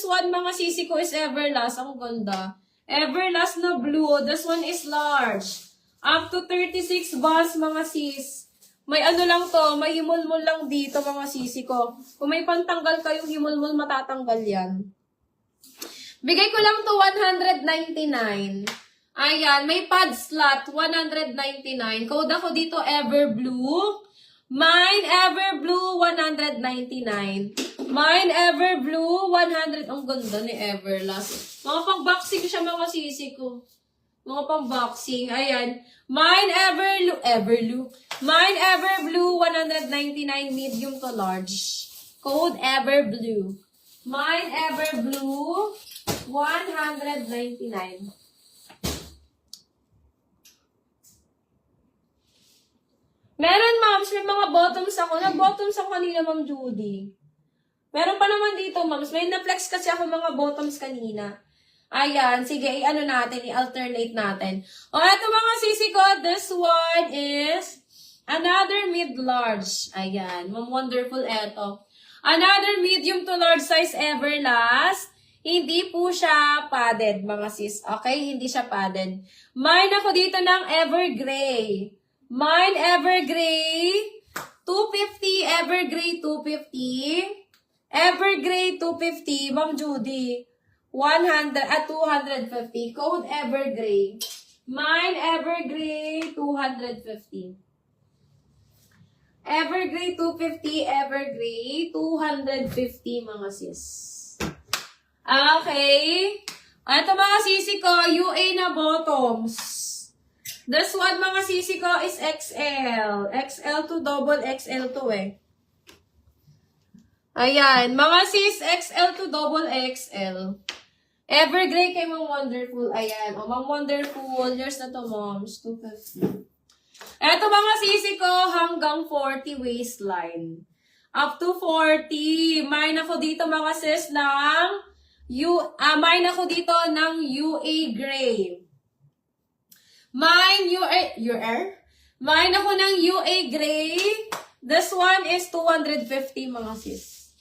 this one, mga sisi ko, is Everlast. Ang ganda. Everlast na blue. This one is large. Up to 36 bus, mga sis. May ano lang to, may himulmul lang dito, mga sisi ko. Kung may pantanggal kayong himulmul, matatanggal yan. Bigay ko lang to 199. Ayan, may pad slot, 199. Code ako dito, Everblue. Mine Everblue, 199. Mine Everblue, 100. Ang ganda ni Everlast. Mga pang-boxing siya, mga sisi ko. Mga pang-boxing. Ayan. Mine Everblue. Mine Everblue, 199. Medium to large. Code Everblue. Mine Everblue, 199. Meron, moms. May mga bottoms ako. Nag-bottoms ako kanina, Ma'am Judy. Meron pa naman dito, moms. May na-flex kasi ako mga bottoms kanina. Ayan. Sige, i-ano natin. I-alternate natin. O, eto mga sisi ko. This one is another mid-large. Ayan. Ma'am Wonderful eto. Another medium to large size Everlast. Hindi po siya padded, mga sis. Okay? Hindi siya padded. Mine ako dito ng Evergray. Mine Evergray, 250, Evergray 250, Evergray 250, Ma'am Judy, 250, code Evergray. Mine Evergray 250. Evergray 250, Evergray 250, mga sis. Okay. Ito mga sisi ko, UA na bottoms. This one, mga sisi ko, is XL. XL to double XL to eh. Ayan. Mga sis, XL to double XL. Evergray kay Ma'am Wonderful. Ayan. O, Ma'am Wonderful. Yours na to, moms. 250. Eto, mga sisi ko, hanggang 40 waistline. Up to 40. Mine ako dito, mga sis, ng mine ako dito ng UA Gray. Mine Mine ako ng UA Gray. This one is 250, mga sis.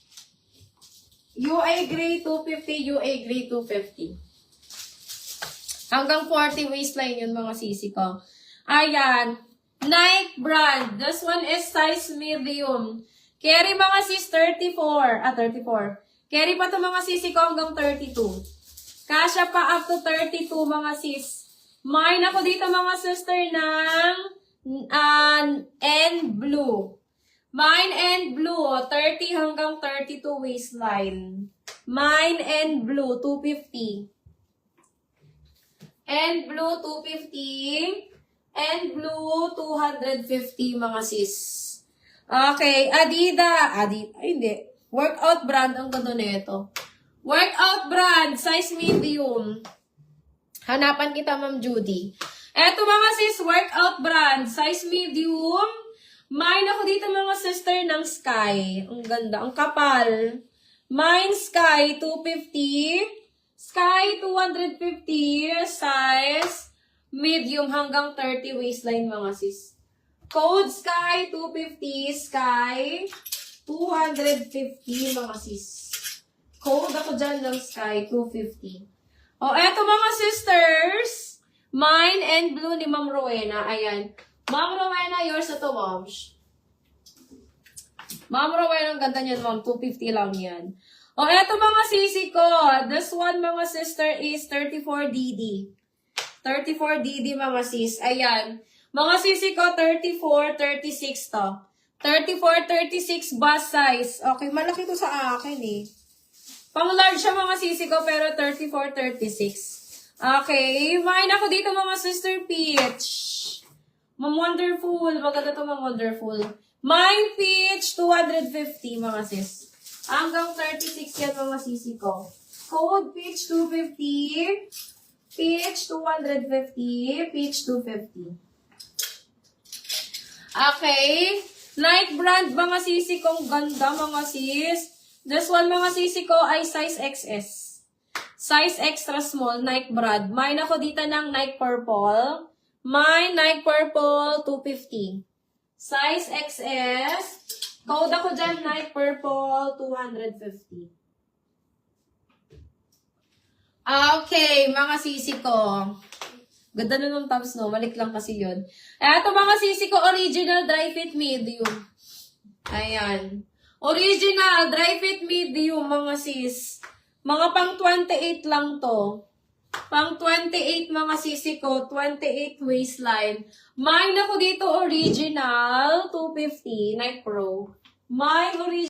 UA Gray 250, UA Gray 250. Hanggang 40 waistline yun, mga sisi ko. Ayan. Nike brand. This one is size medium. Carry, mga sis, 34. 34. Carry pa to, mga sisi ko, hanggang 32. Kasya pa up to 32, mga sis. Mine ako dito, mga sister, ng and blue. Mine and blue, 30 hanggang 32 waistline. Mine and blue, 250. And blue, 250. And blue, 250, mga sis. Okay, Adidas. Ay, hindi. Workout brand, ang ganda nito. Workout brand, size medium. Hanapan kita, Ma'am Judy. Eto, mga sis, workout brand, size medium. Mine ako dito, mga sister, ng Sky. Ang ganda, ang kapal. Mine Sky, 250. Sky, 250. Size medium hanggang 30 waistline, mga sis. Code Sky, 250. Sky, 250, mga sis. Code ako dyan ng Sky, 250. O, eto, mga sisters. Mine and blue ni Ma'am Rowena. Ayan. Ma'am Rowena, yours na to, moms. Ma'am Rowena, ang ganda niyan, ma'am. 250 lang yan. O, eto, mga sisi ko. This one, mga sister, is 34DD. 34DD, mga sis. Ayan. Mga sisi ko, 34, 36 to. 34, 36 bust size. Okay, malaki to sa akin eh. Pang large siya, mga sisi ko, pero 34, 36. Okay, mine ako dito, mga sister Peach. Ma'am Wonderful. Maganda to, Ma'am Wonderful. Mine Peach, 250, mga sis. Hanggang 36 yan, mga sisi ko. Code Peach, 250. Peach, 250. Peach, 250. Okay. Nike brand, mga sisi kong ganda, mga sis. This one, mga sisi ko, ay size XS. Size extra small, Nike brand. Mine ako dito ng Nike Purple. Mine, Nike Purple, 250. Size XS. Code ako dyan, Nike Purple, 250. Okay, mga sisi ko. Ganda na ng tabs, no? Malik lang kasi yun. Eto mga sisi ko, original dry fit medium. Ayan. Original dry fit medium, mga sis. Mga pang 28 lang to. Pang 28 mga sisi ko, 28 waistline. Mine ako dito original, 250, Nike Pro. My original.